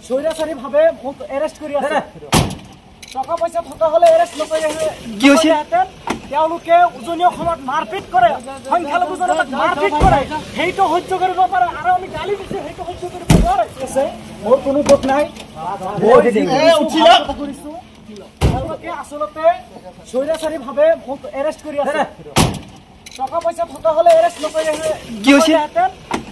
স্বৈৰাচাৰী ভাৱে মোক এৰেষ্ট কৰি আছে। টকা পইচা থকা হলে এৰেষ্ট নকৰে। কি হৈছে? তেওঁলোকে উজনি অসমত মাৰপিট কৰে, সংখ্যালঘু জনতাক মাৰপিট কৰে, সেইটো সহ্য কৰিব পাৰে আৰু আমি গালি দিছো সেইটো সহ্য কৰিব নোৱাৰে। মোৰ কোনো দুখ নাই। তেওঁলোকে আচলতে স্বৈৰাচাৰী ভাৱে মোক এৰেষ্ট কৰি আছে। টকা পইচা থকা হলে এৰেষ্ট নকৰে। কি হৈছে?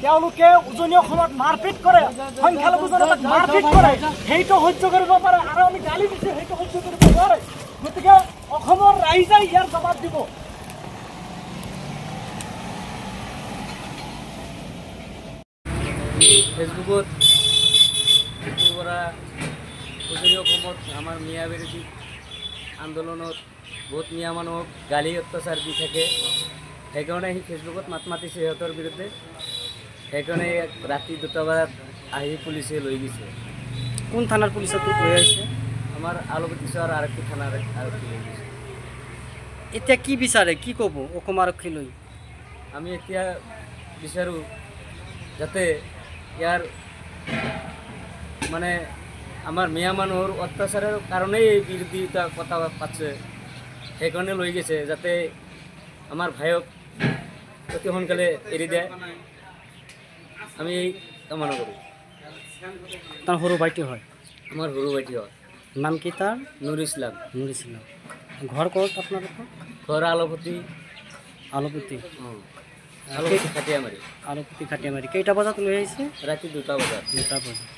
তেওঁলোকে উজনি অসমত মাৰপিট কৰে, সংখ্যালঘু জনতাক মাৰপিট কৰে, সেইটো সহ্য কৰিব পাৰে আৰু আমি গালি দিছো সেইটো সহ্য কৰিব নোৱাৰে। গতিকে অসমৰ ৰাইজে ইয়াৰ জবাব দিব। ফেচবুকত উজনি অসমত আমাৰ মিয়া বিৰোধী আন্দোলনত বহুত মিয়া মানুহক গালি অত্যাচাৰ দি থাকে। সেইকাৰণে সি ফেচবুকত মাত মাতিছে সিহঁতৰ বিৰুদ্ধে। সেইকাৰণে ৰাতি 2টা বজাত আহি পুলিচে লৈ গৈছে। কোন থানাৰ পুলিচত লৈ আহিছে? আমাৰ আলুগুটি আৰক্ষী থানাৰ আৰক্ষী লৈ গৈছে। এতিয়া কি বিচাৰে, কি ক'ব অসম আৰক্ষীলৈ? আমি এতিয়া বিচাৰোঁ যাতে ইয়াৰ মানে আমাৰ মিয়া মানুহৰ অত্যাচাৰৰ কাৰণেই এই বিৰোধিতা কথা পাতিছে। সেইকাৰণে লৈ গৈছে যাতে আমাৰ ভাইক অতি সোনকালে এৰি দিয়ে। আমি কামনা কৰোঁ। তাৰ সৰু ভাইটি হয়? আমাৰ সৰু ভাইটি হয়। নাম কি তাৰ? নুৰ ইছলাম। নুৰ ইছলাম। ঘৰ ক'ত আপোনালোকৰ? ঘৰ আলুগুটি। আলুগুটি। আলুগুটি খাটিয়ামাৰি। আলুগুটি খাটিয়ামাৰি। কেইটা বজাত লৈ আহিছে? ৰাতি 2টা বজাত। 2টা বজাত।